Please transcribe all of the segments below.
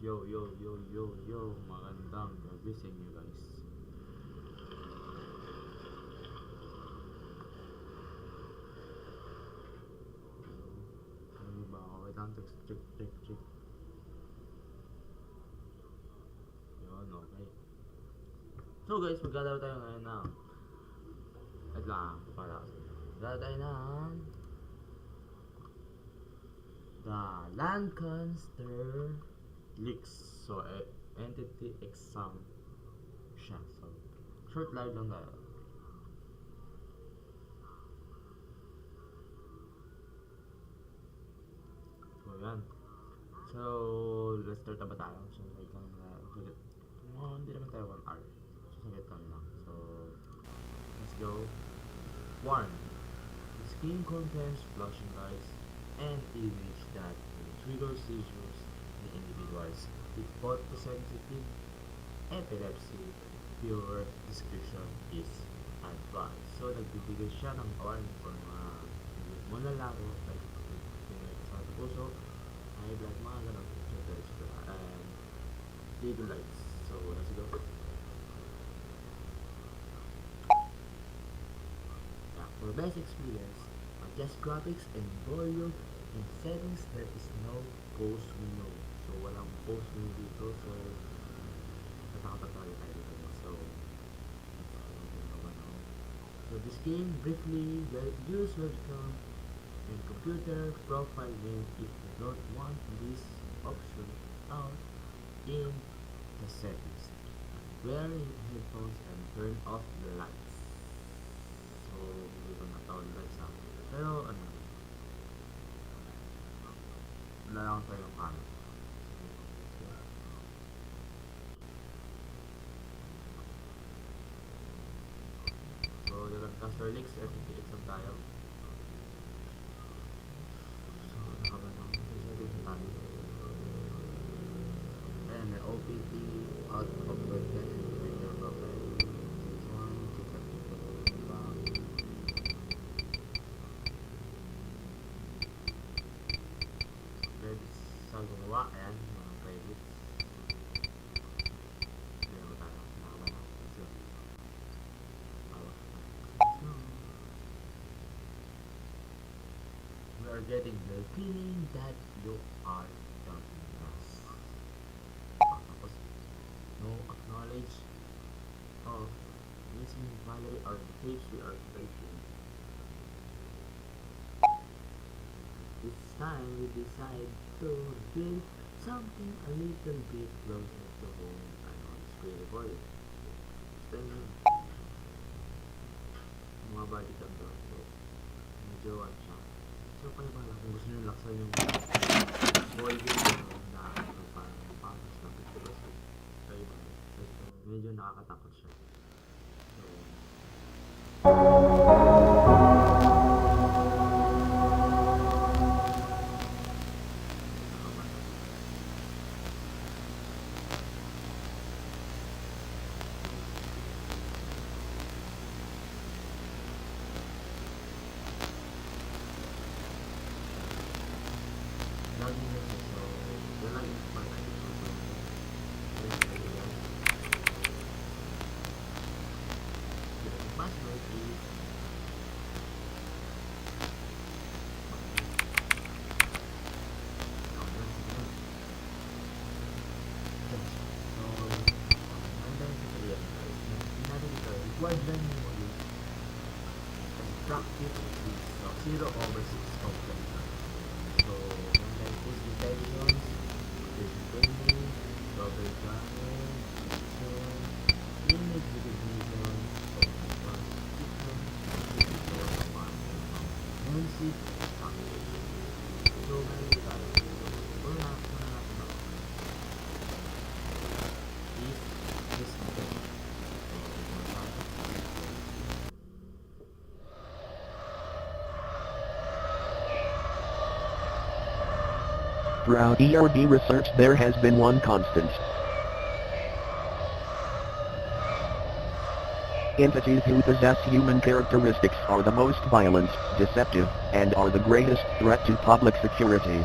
Yo, magandang gabi sa inyo guys. Ano ba ako? Wait lang, check. Yun, okay. So guys, maglalaro tayo ngayon ng wait lang, maglalaro tayo ng The Lancaster Leaks. So, entity exam siya. So, short live lang tayo. So, yan. So, let's start na ba tayo? So, wait lang na. Hindi naman tayo 1 hour. So, saglit lang. So, let's go. 1. This game contains flashing lights and image that will trigger seizures in individuals with photosensitive epilepsy. Pure description is advised. So, nagbibigay siya ng warning for mga mo na laro, like sa puso, high blood, mga ganun, etc. And legal lights. So, let's go. Yeah, for best experience, adjust graphics and volume and settings. There is no pause window. So, walang pause window dito. So, nakakapagpapali tayo dito. So, this game briefly use webcam and computer profile name if you don't want this option out in the settings. Wear headphones and turn off the lights. So, hindi ko natawag lights ha. Pero, wala lang tayo yung camera. So, yung Lancaster Leaks, FTX lang tayo. So, nakabang setting tayo. And may OPT out of webcam and video profile. 1, 2, 3, 4, 5. Credits sa gumawa. Ayan, mga credits. We are getting the feeling that you are doubting us. Tapos, no acknowledge of missing Valerie or the tapes we are faking. This time we decide to build something a little bit closer to home and on screen recording. Then, mga body cam daw. So, medyo siya. So, kaya pala, kung gusto nyo laksan yung ball game na parang na 50%. So, medyo nakakatakot siya. So, lagi na siya. So, wala yung patay. The password is required venue is practice is 0/6 of the time. So, like this detections, this training, double tracking, image recognition, music, so, ganun tayo. Wala natin ako. This Throughout ERB research there has been one constant. Entities who possess human characteristics are the most violent, deceptive, and are the greatest threat to public security.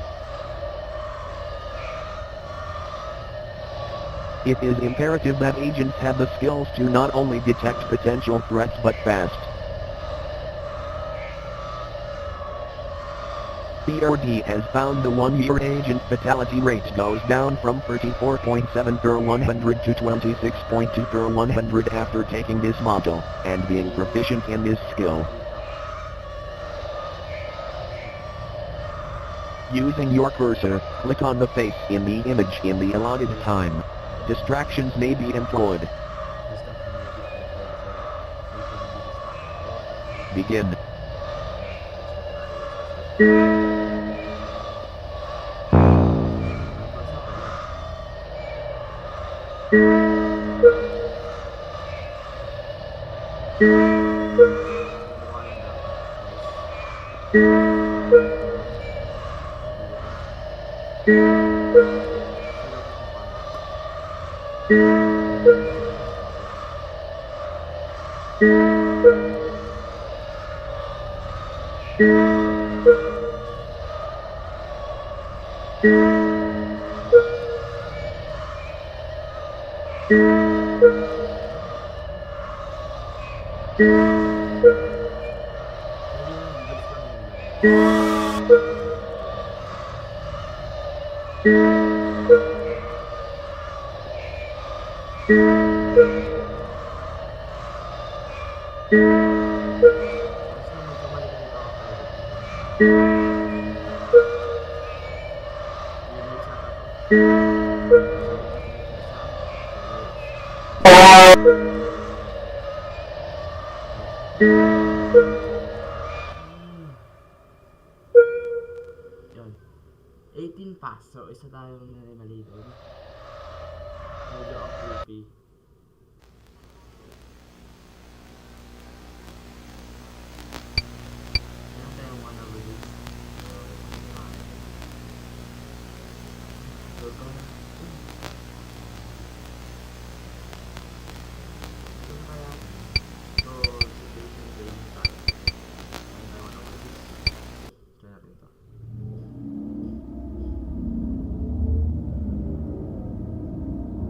It is imperative that agents have the skills to not only detect potential threats but fast. ERD has found the one-year agent fatality rate goes down from 34.7 per 100 to 26.2 per 100 after taking this module, and being proficient in this skill. Using your cursor, click on the face in the image in the allotted time. Distractions may be employed. Begin. Yun. 18 pass, so isa tayong mali doon. Medyo ang creepy. Meron tayong one over this. So,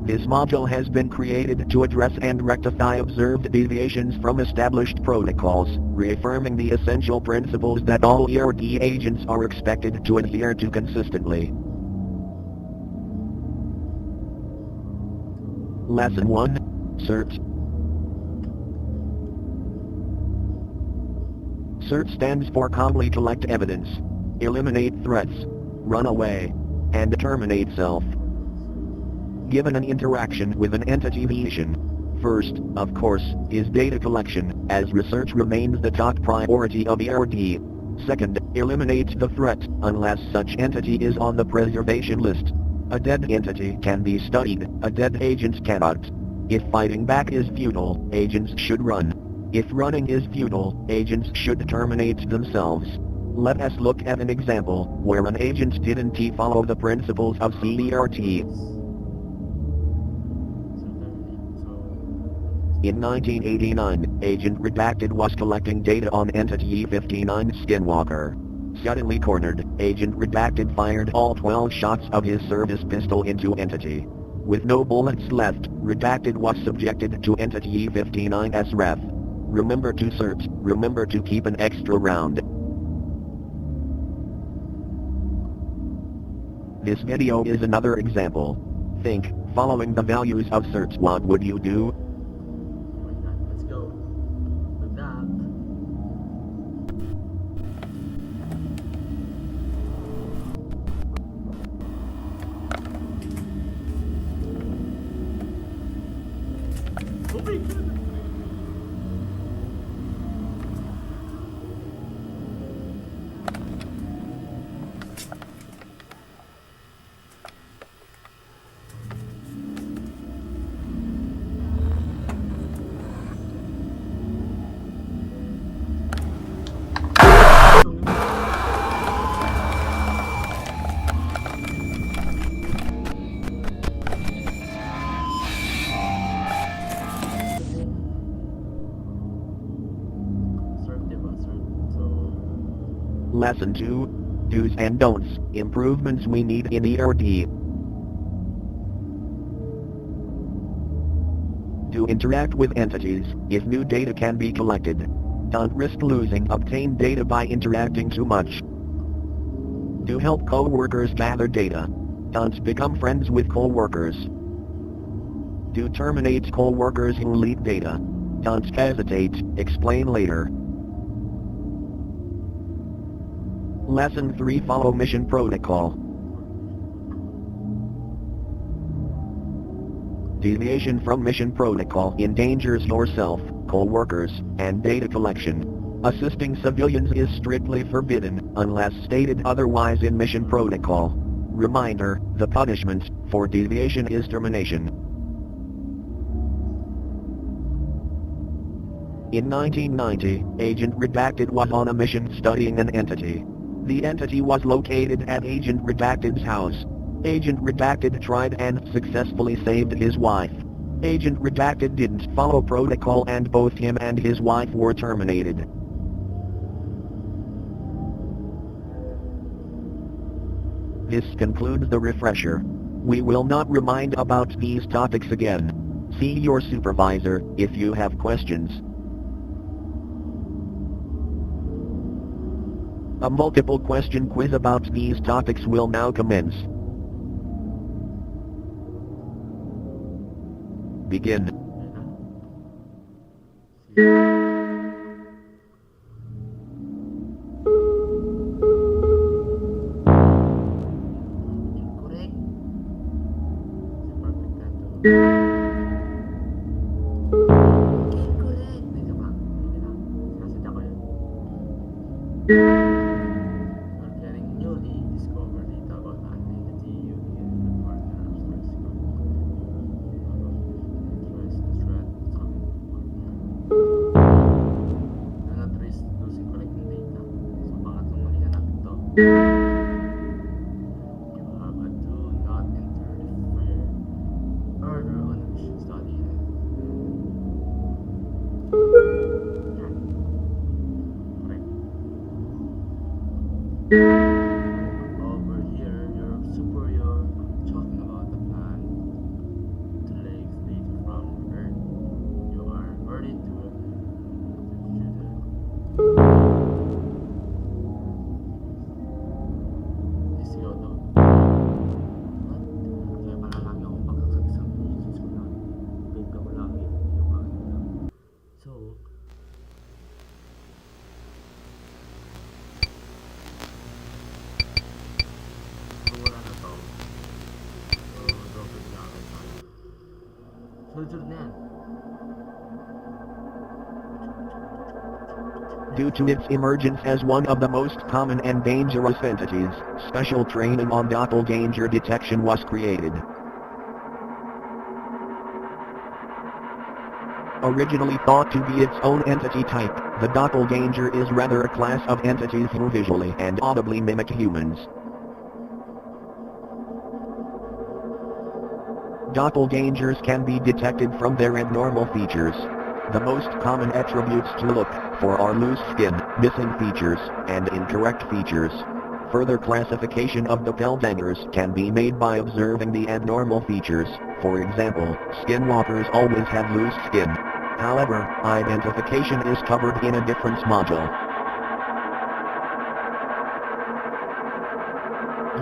This module has been created to address and rectify observed deviations from established protocols, reaffirming the essential principles that all ERD agents are expected to adhere to consistently. Lesson 1. Search. Search stands for calmly collect evidence, eliminate threats, run away, and terminate self. Given an interaction with an entity vision, first, of course, is data collection, as research remains the top priority of ERD. Second, eliminate the threat, unless such entity is on the preservation list. A dead entity can be studied, a dead agent cannot. If fighting back is futile, agents should run. If running is futile, agents should terminate themselves. Let us look at an example, where an agent didn't follow the principles of CERT. In 1989, Agent Redacted was collecting data on Entity E59 Skinwalker. Suddenly cornered, Agent Redacted fired all 12 shots of his service pistol into Entity. With no bullets left, Redacted was subjected to Entity E59's ref. Remember to search, remember to keep an extra round. This video is another example. Think, following the values of search, what would you do? Let's go. With that. Oh my god! Lesson 2. Do's and don'ts, improvements we need in ERD. to interact with entities if new data can be collected. Don't risk losing obtained data by interacting too much. Do help co-workers gather data. Don't become friends with co-workers. Do terminate co-workers who leak data. Don't hesitate, explain later. Lesson 3: Follow mission protocol. Deviation from mission protocol endangers yourself, co-workers, and data collection. Assisting civilians is strictly forbidden, unless stated otherwise in mission protocol. Reminder, the punishment for deviation is termination. In 1990, Agent Redacted was on a mission studying an entity. The entity was located at Agent Redacted's house. Agent Redacted tried and successfully saved his wife. Agent Redacted didn't follow protocol and both him and his wife were terminated. This concludes the refresher. We will not remind about these topics again. See your supervisor if you have questions. A multiple question quiz about these topics will now commence. Begin. Incorrect. Perfect na to. Incorrect. Medyo ba? Hindi na. Sinasadya ko yun. We're getting newly discovered data about an entity you can partner of stress group. Interest, threat, coming partner. Do not risk losing collecting data. So pangatlong mali na natin to. You have a do not interfere order on a mission study. Yan. Correct. Over here, your superior talking about the plan to leave data from Earth. You are ready to Isioto. What? Kaya pala lagi akong pagkakag sa missions ko lang. Game ka ko lagi. Yung akin ko lang. So, kung wala na to, so, double na akin tayo. Sunod-sunod na yan. Due to its emergence as one of the most common and dangerous entities, special training on doppelganger detection was created. Originally thought to be its own entity type, the doppelganger is rather a class of entities who visually and audibly mimic humans. Doppelgangers can be detected from their abnormal features. The most common attributes to look for are loose skin, missing features, and incorrect features. Further classification of doppelgangers can be made by observing the abnormal features. For example, skinwalkers always have loose skin. However, identification is covered in a different module.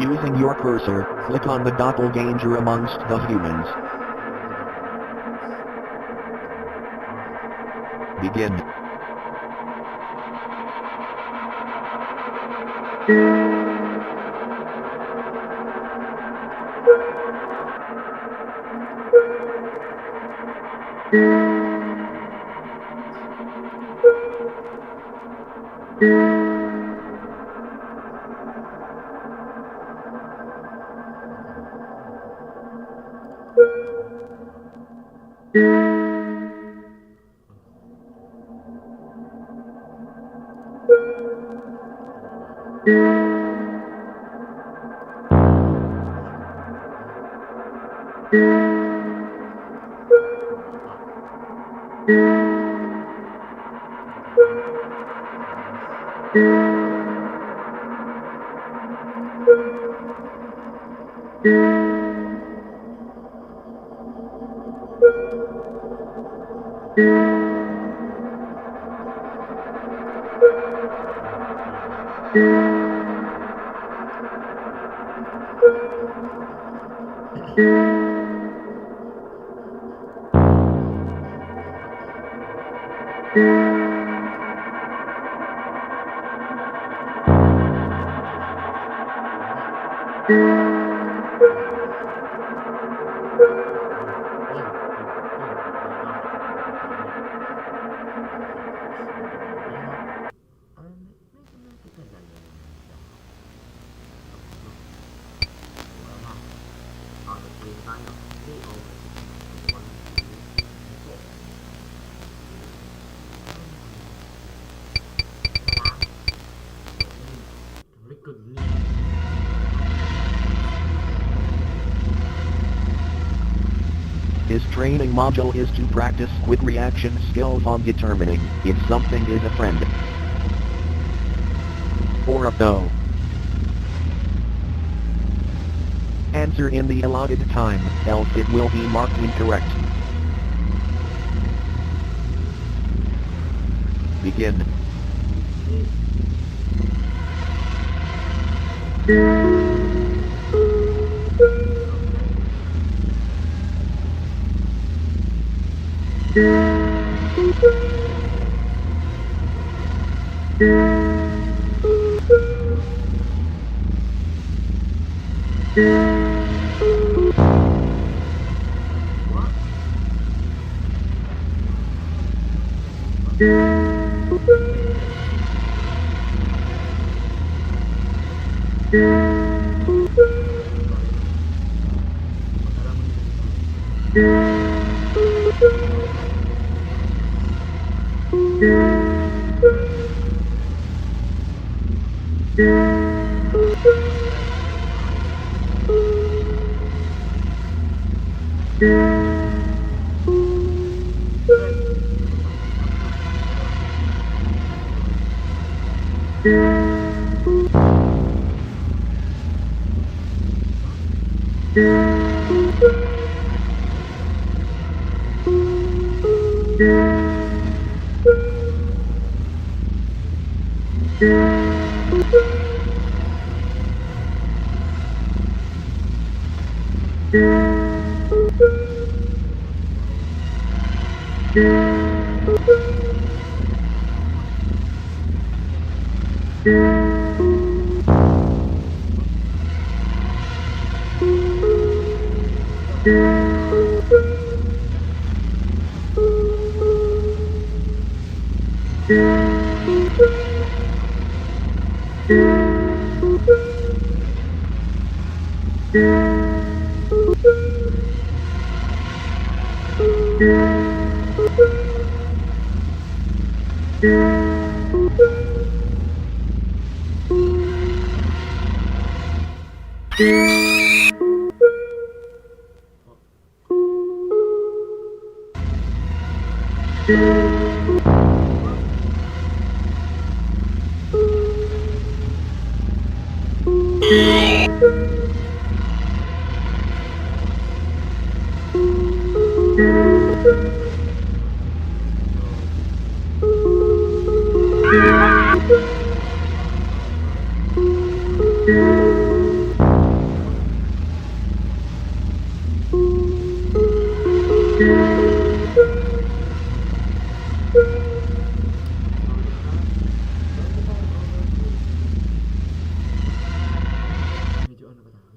Using your cursor, click on the doppelganger amongst the humans. Begin. His training module is to practice quick reaction skills on determining if something is a friend or a foe. Answer in the allotted time, else it will be marked incorrect. Begin.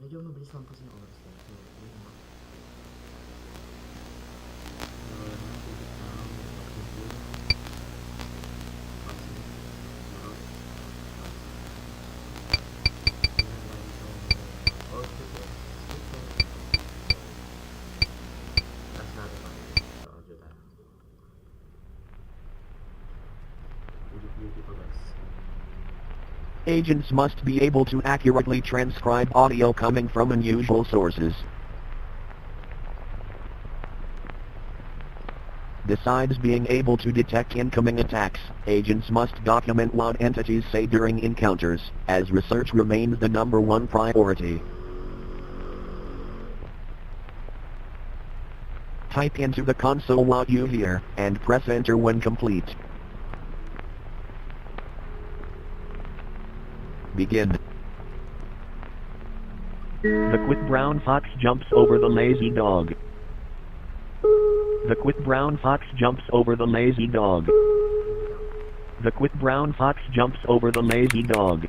Medyo mabilis lang kasi yung oras ko. So, yun nga. Agents must be able to accurately transcribe audio coming from unusual sources. Besides being able to detect incoming attacks, agents must document what entities say during encounters, as research remains the #1 priority. Type into the console what you hear, and press enter when complete. Begin. The quick brown fox jumps over the lazy dog. The quick brown fox jumps over the lazy dog. The quick brown fox jumps over the lazy dog.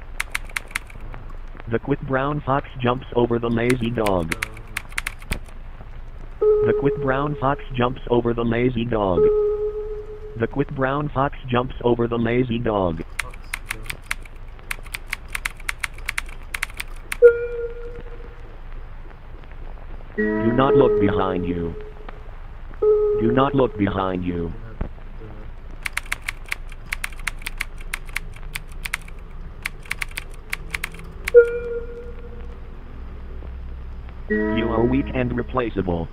The quick brown fox jumps over the lazy dog. The quick brown fox jumps over the lazy dog. The quick brown fox jumps over the lazy dog. Do not look behind you. Do not look behind you. You are weak and replaceable.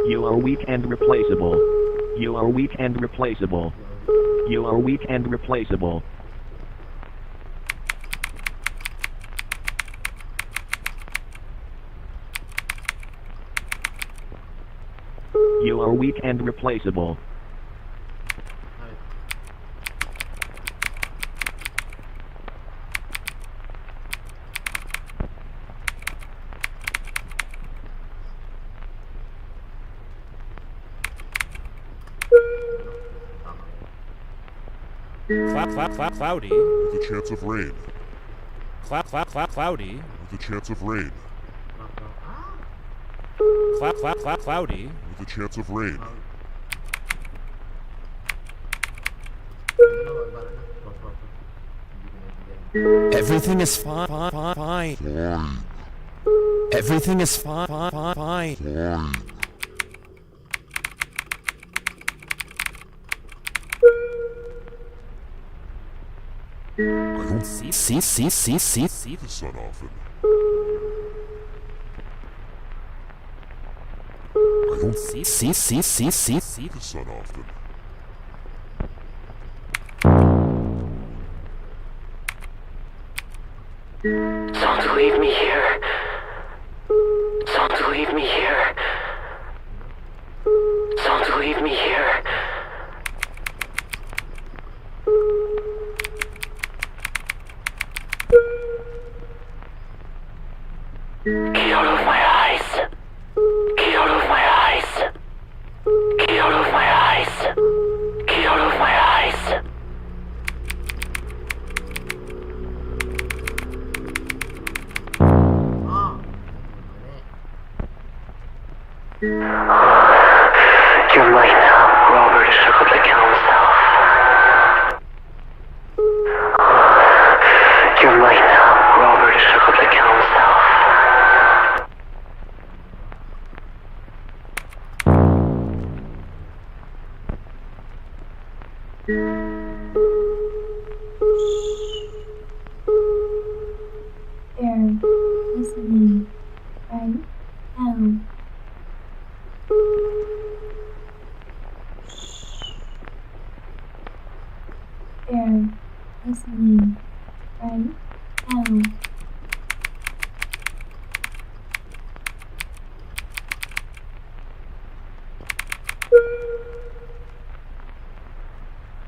You are weak and replaceable. You are weak and replaceable. You are weak and replaceable. You are weak and replaceable. Cloudy with a chance of rain. Cloudy With a chance of rain. Cloudy With a chance of rain. Everything is fine. Fine. Everything is fine. Fine. I don't See the sun often. I don't see the sun often. Don't leave me here. Don't leave me here. Don't leave me here. Get out of my eyes. Get out of my eyes. Get out of my eyes. Get out of my eyes. You're mine now, Robert Sugar himself. You're mine now, Robert Sugar himself. They're listening right now. They're listening right now.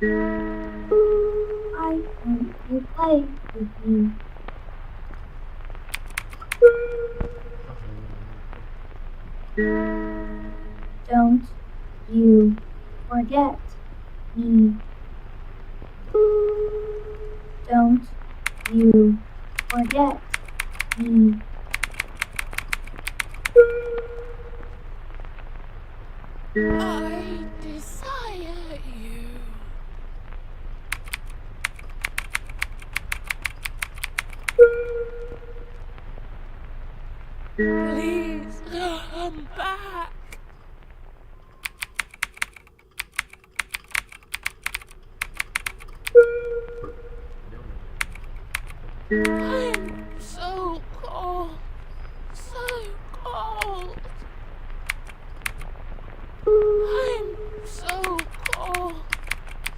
I want to play with you. Don't you forget me. Don't you forget me. I desire you. Please come back. I'm so cold. So cold. I'm so cold.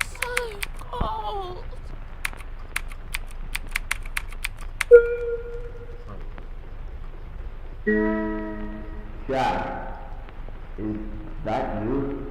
So cold. Jack, is that you?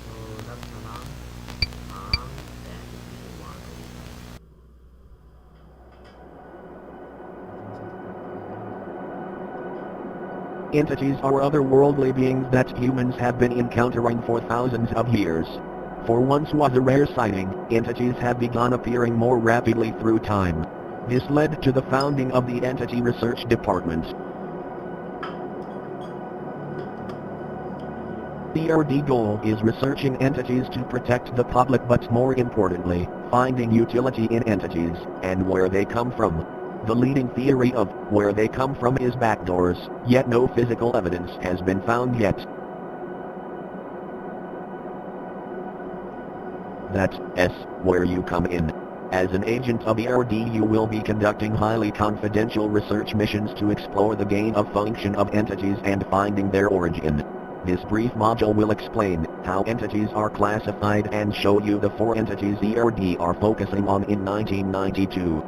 So, that's na lang ang 10 Entities are otherworldly beings that humans have been encountering for thousands of years. For once was a rare sighting, entities have begun appearing more rapidly through time. This led to the founding of the Entity Research Department. The ERD goal is researching entities to protect the public, but more importantly, finding utility in entities, and where they come from. The leading theory of where they come from is backdoors, yet no physical evidence has been found yet. That's where you come in. As an agent of ERD, you will be conducting highly confidential research missions to explore the gain of function of entities and finding their origin. This brief module will explain how entities are classified and show you the 4 entities ERD are focusing on in 1992.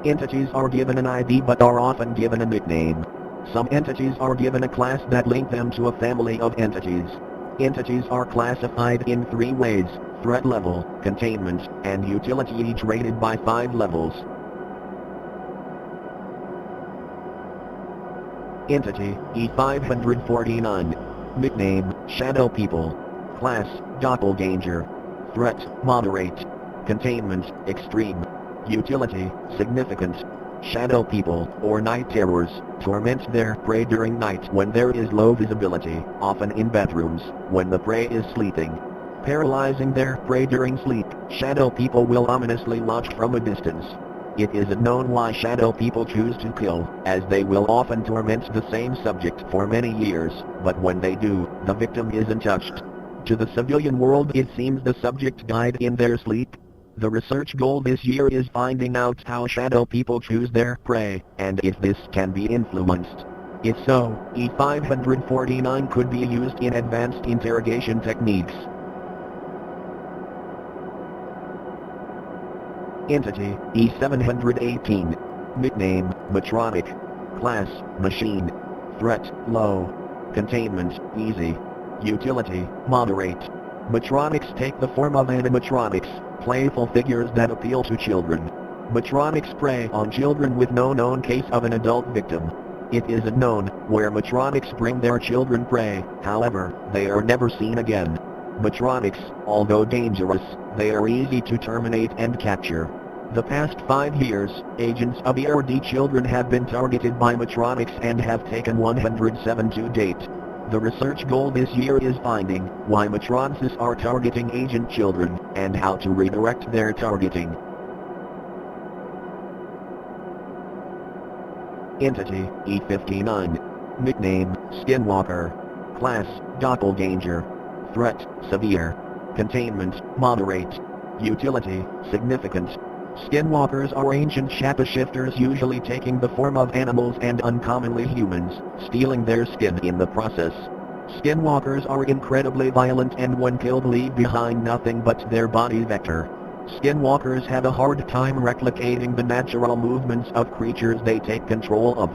Entities are given an ID but are often given a nickname. Some entities are given a class that link them to a family of entities. Entities are classified in 3 ways: threat level, containment, and utility, each rated by 5 levels. Entity E549. Nickname Shadow People. Class Doppelganger. Threat Moderate. Containment Extreme. Utility Significant. Shadow People, or night terrors, torment their prey during night when there is low visibility, often in bedrooms, when the prey is sleeping. Paralyzing their prey during sleep, Shadow People will ominously watch from a distance. It isn't known why Shadow People choose to kill, as they will often torment the same subject for many years, but when they do, the victim isn't touched. To the civilian world, it seems the subject died in their sleep. The research goal this year is finding out how Shadow People choose their prey, and if this can be influenced. If so, E549 could be used in advanced interrogation techniques. Entity E718. Nickname Matronic. Class Machine. Threat Low. Containment Easy. Utility Moderate. Matronics take the form of animatronics, playful figures that appeal to children. Matronics prey on children with no known case of an adult victim. It isn't known where Matronics bring their children prey, however, they are never seen again. Matronics, although dangerous, they are easy to terminate and capture. The past 5 years, agents of ERD children have been targeted by Matronics and have taken 107 to date. The research goal this year is finding why Matronics are targeting agent children, and how to redirect their targeting. Entity E59. Nickname Skinwalker. Class Doppelganger. Threat Severe. Containment Moderate. Utility Significant. Skinwalkers are ancient shapeshifters, usually taking the form of animals and uncommonly humans, stealing their skin in the process. Skinwalkers are incredibly violent and when killed leave behind nothing but their body vector. Skinwalkers have a hard time replicating the natural movements of creatures they take control of.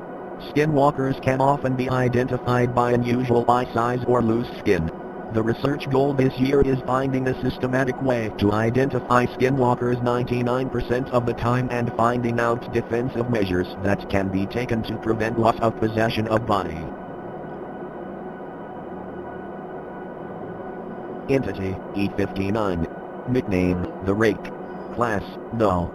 Skinwalkers can often be identified by unusual eye size or loose skin. The research goal this year is finding a systematic way to identify skinwalkers 99% of the time and finding out defensive measures that can be taken to prevent loss of possession of body. Entity E59. Nickname The Rake. Class Null.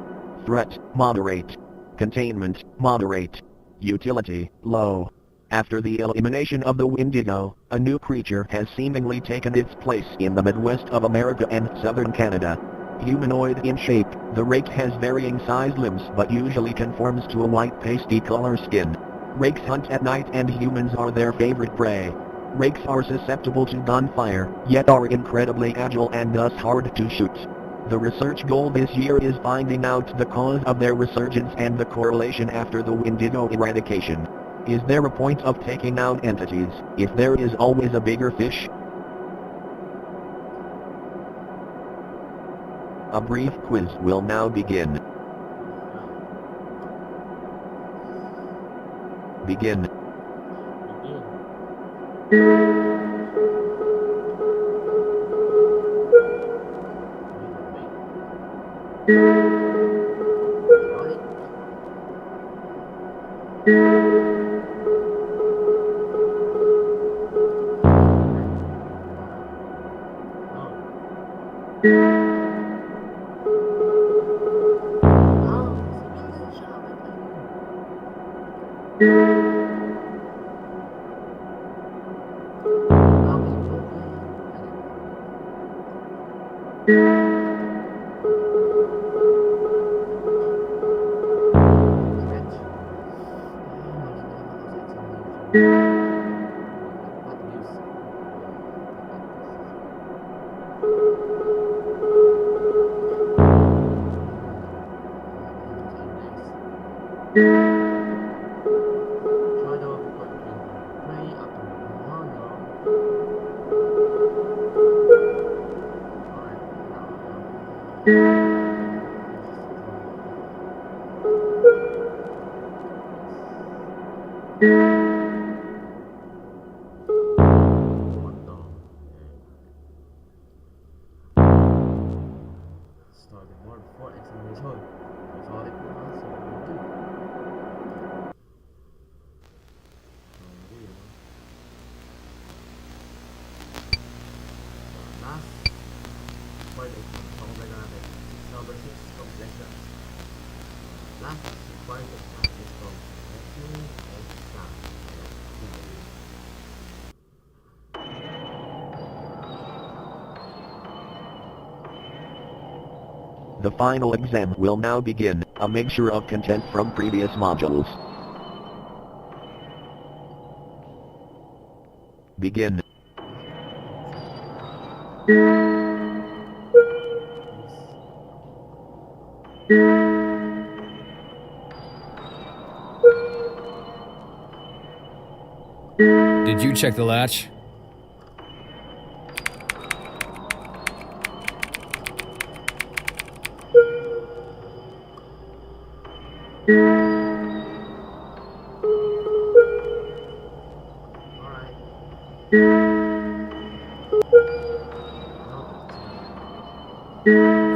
Threat Moderate. Containment Moderate. Utility Low. After the elimination of the Wendigo, a new creature has seemingly taken its place in the Midwest of America and southern Canada. Humanoid in shape, the rake has varying size limbs but usually conforms to a white pasty color skin. Rakes hunt at night and humans are their favorite prey. Rakes are susceptible to gunfire, yet are incredibly agile and thus hard to shoot. The research goal this year is finding out the cause of their resurgence and the correlation after the Wendigo eradication. Is there a point of taking out entities if there is always a bigger fish? A brief quiz will now begin. Begin. Starting more before examination. Sorry po ha, sa ito. Last part exam. So, complex natin. Number 6, complex na. Last part exam is complexing exam. The final exam will now begin, a mixture of content from previous modules. Begin. Did you check the latch?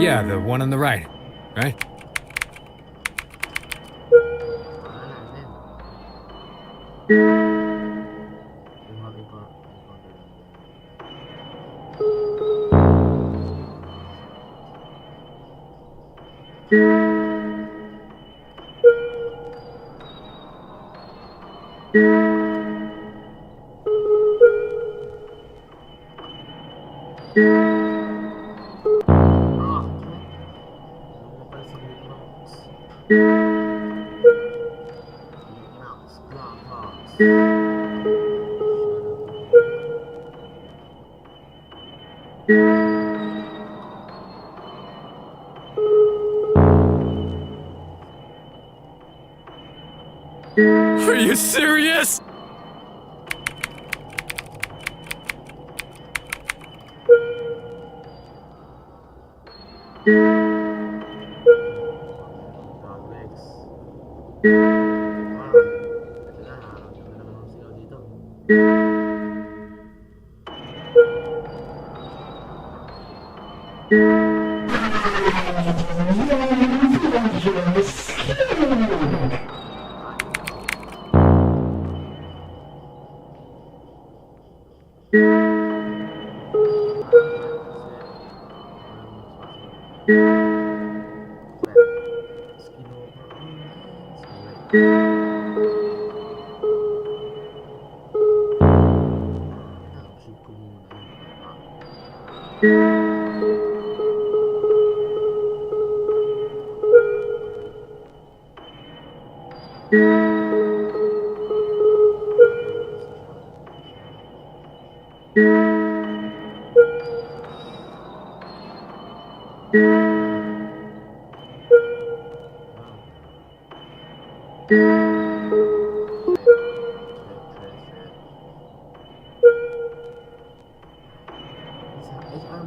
Yeah, the one on the right, right? Are you serious?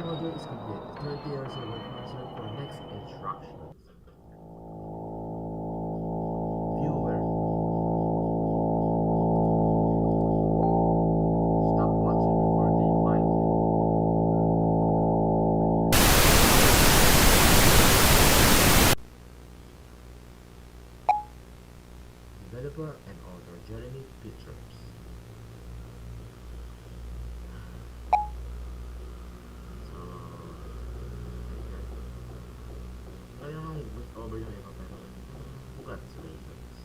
module is complete. 30 years of rehearsal for next instructions. Viewer, stop watching before they find you. Developer and author Jeremy Pictures. So, kaya nang over yung iba pero bukat sa ratings.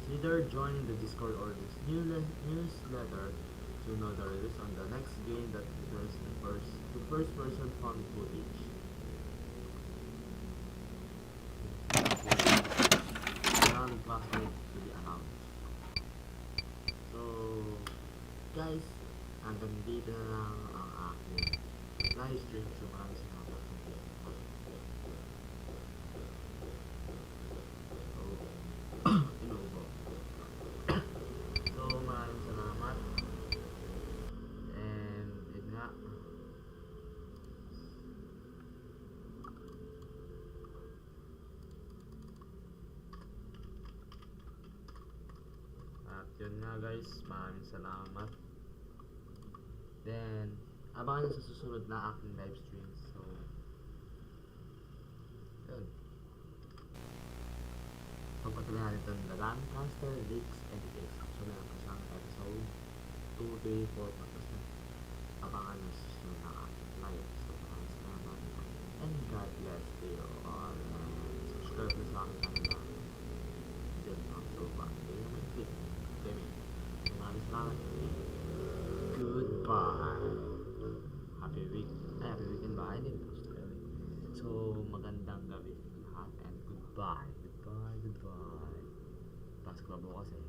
Consider joining the Discord or this newsletter to know the release on the next game that features the first person found footage. Password to be announced. So, guys, hanggang dito na lang ang aking live stream. So, maraming salamat. So, inuubo. So, maraming salamat. And, yun nga. At yun nga guys, maraming salamat. Then, abangan nyo sa susunod na aking live stream. So, yun. Pagpatuloy natin itong The Lancaster Leaks and Case. So, meron pa siyang episode 2, 3, 4, tapos na. Abangan nyo sa susunod na aking live. So, maraming salamat. And God bless you all. And subscribe na sa aking channel. Yun lang. So, bakit naman click. Maraming salamat. Goodbye. Happy weekend ba? Hindi po Australia. So, magandang gabi sa lahat and goodbye. Pasok na bukas eh.